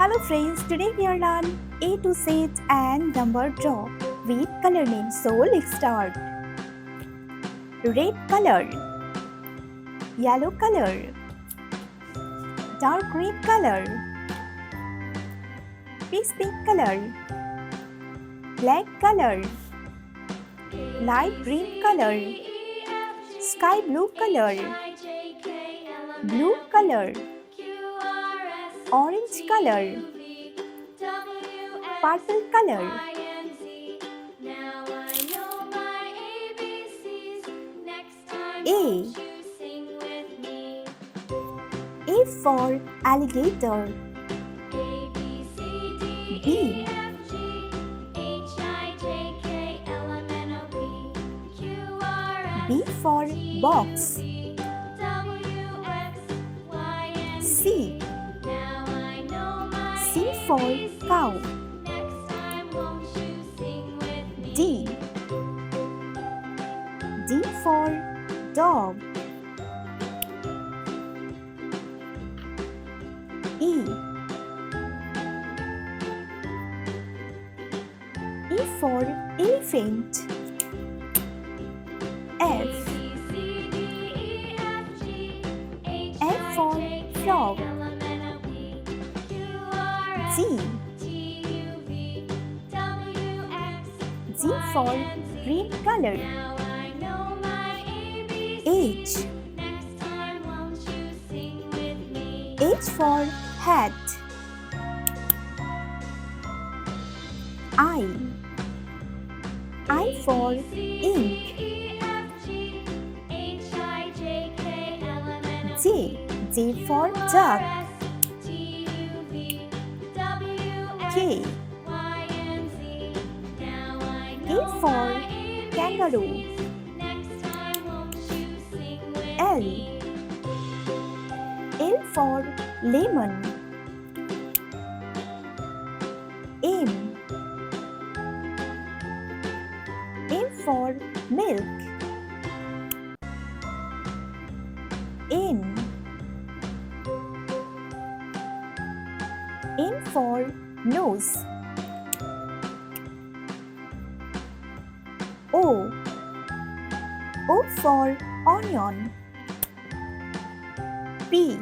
Hello friends, today we are learn A to Z and number draw with color name. So let's start. Red color, yellow color, dark green color, pink color, black color, light green color, sky blue color, blue color, orange color, purple color, A. A for alligator. B. B for box. C. C for cow. D. D for dog. E. E for elephant. F. F for frog. G. G for green color. H. H for hat. I. I for ink. J. J for jug. K. K for kangaroo. L. L for lemon. M. M for milk. N. N for nose. O. O for onion. P.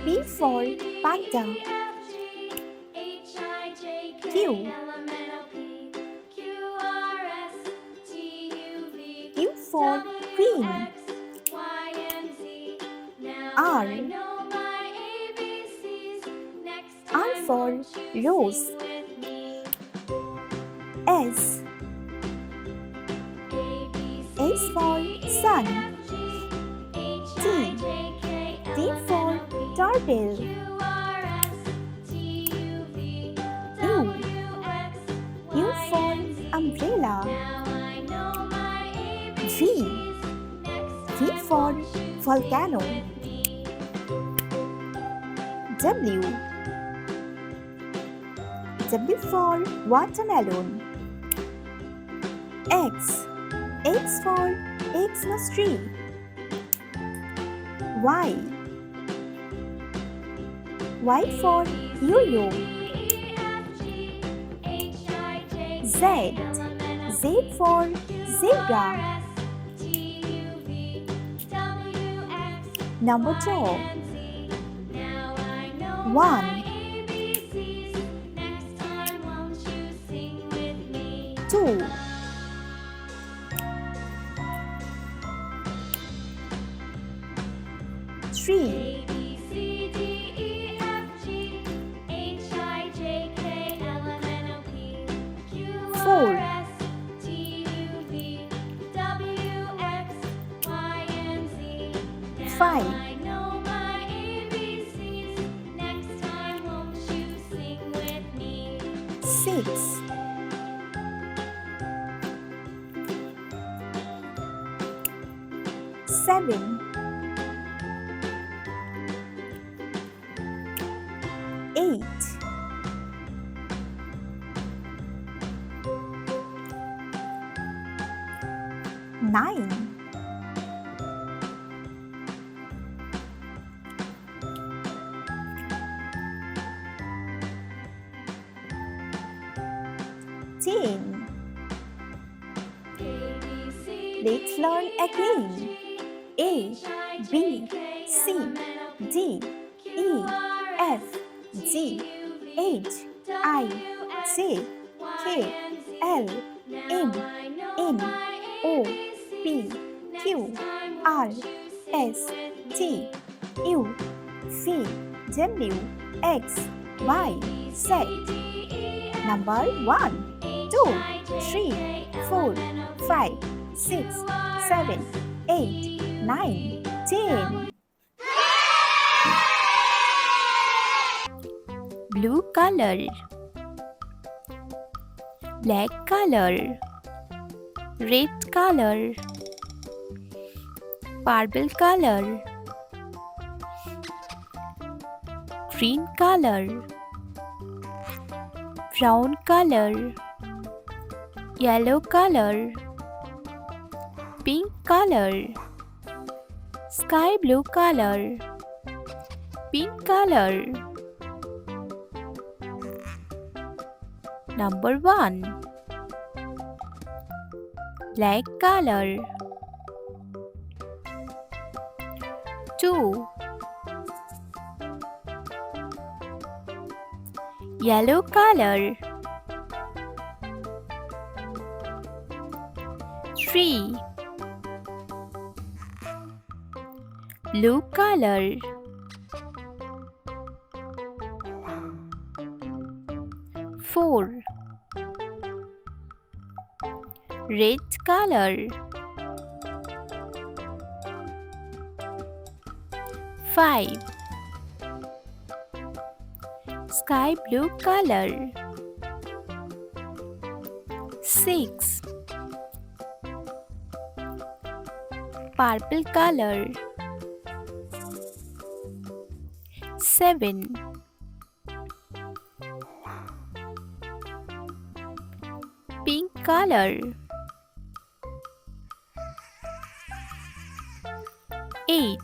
P for panda. Q. Q for queen. R. R for rose. S. S for sun. T. T for turtle. U. U for umbrella. V. V for volcano. W. W for watermelon. X. X for Xmas tree. Y. Y for yo-yo. Z. Z for zebra. Number 2. 1. 2. 3. 4. 5. 6. 7. 8. 9. 10. 19. Let's learn again. A, B, C, D, E, F, G, H, I, J, K, L, M, N, O, P, Q, R, S, T, U, V, W, X, Y, Z. Number 1, 2, 3, 4, 5, 6, 7, 8, 9, 10. Blue color, black color, red color, purple color, green color, brown color, yellow color, pink color, sky blue color, pink color. Number 1, black color. 2, yellow color. 3, blue color. 4, red color. 5, sky blue color. 6, purple color. 7, pink color. 8,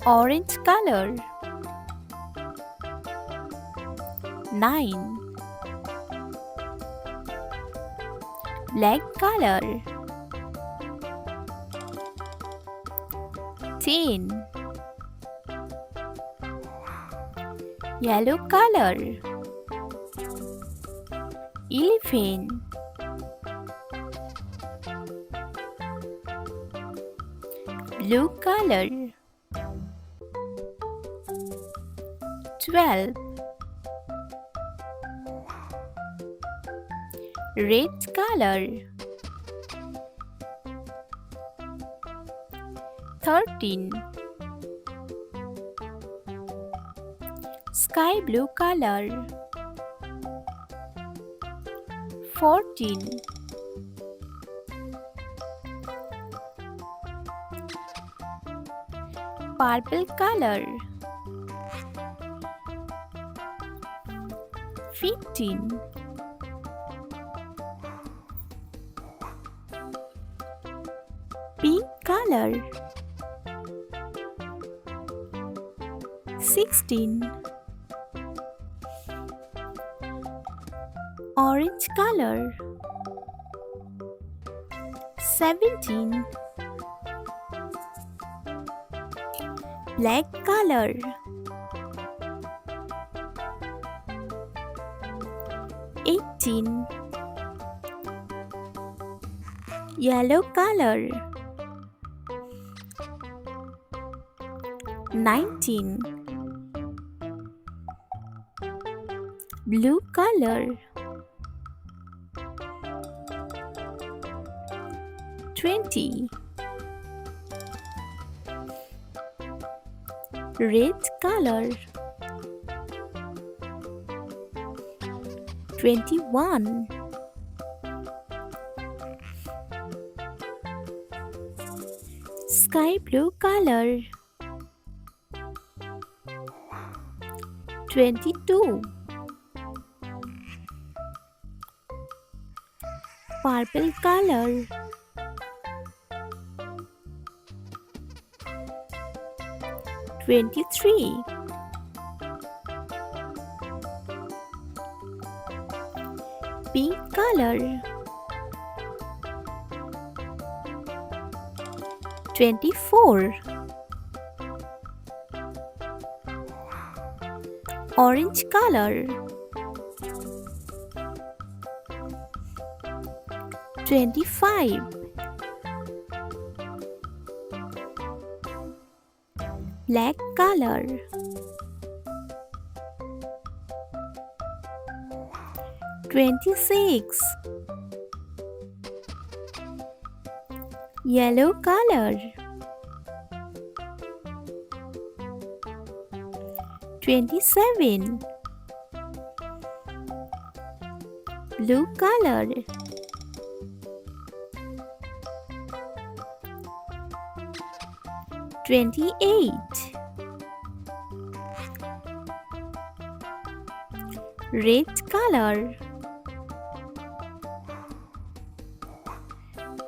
orange color. 9, black color. 10, yellow color. 11, blue color. 12, red color. 13, sky blue color. 14, purple color. 15, pink color. 16, orange color. 17, black color. 18, yellow color. 19, blue color. 20, red color. 21, sky blue color. 22, purple color. 23, pink color. 24. Orange color. 25. Black color. 26. Yellow color. 27. Blue color. 28. Red color.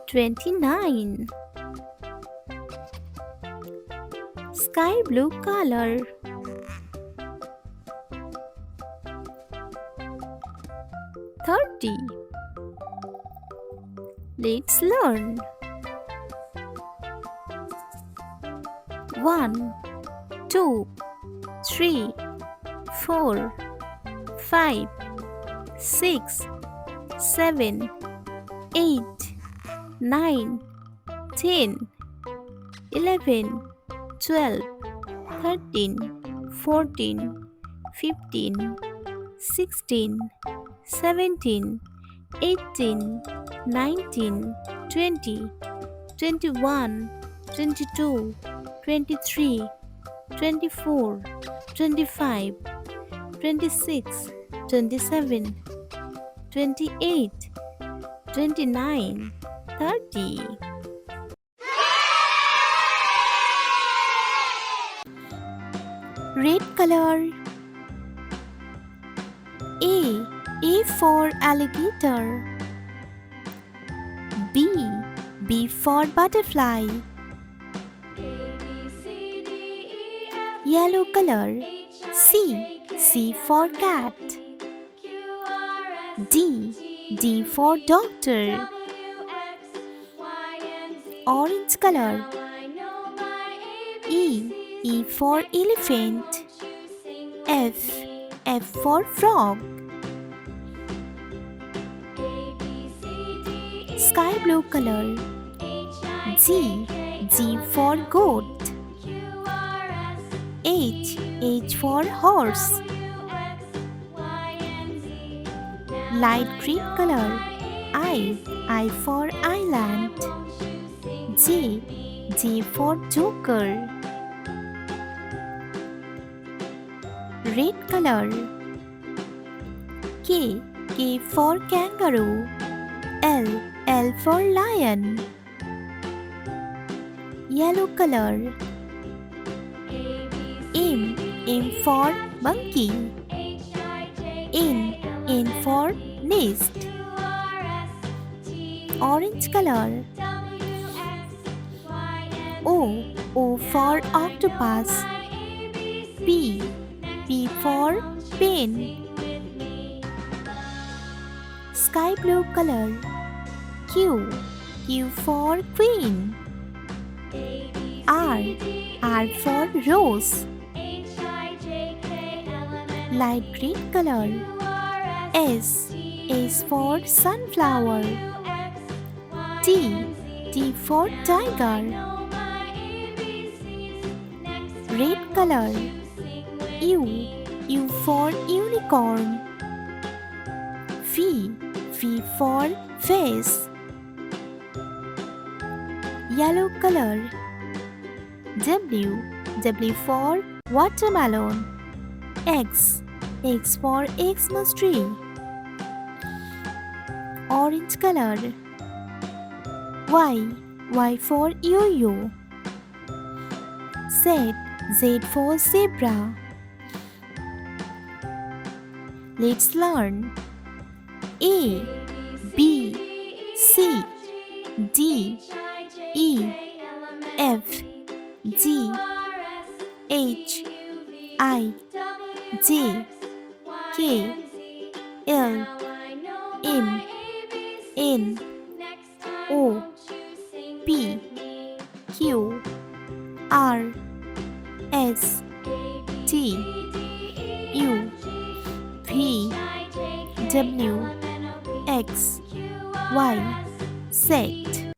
29. Sky blue color. 30. Let's learn. 1, 2, 3, 4, 5, 6, 7, 8, 9, 10, 11, 12, 13, 14, 15, 16, 17, 18, 19, 20, 21, 22, 23, 24, 25, 26, 27, 28, 29, 30. Red color. A for alligator. B for butterfly. Yellow color. C for cat. D for doctor. Orange color. E for elephant. F for frog. Sky blue color. G for goat. H for horse. Light green color. I for island. J for joker. Red color. K for kangaroo. L for lion. Yellow color. M for monkey. N for nest. Orange color. O for octopus. P for pen. Sky blue color. Q for queen. R for rose. Light green color. S for sunflower. T for tiger. Red color. U for unicorn. V for face. Yellow color. W for watermelon. X for Xmas tree. Orange color. Y for yo-yo. Z for zebra. Let's learn. A, B, C, D, E, F, G, H, I, J, K, L, M N O P Q R S T U V W X Y Z.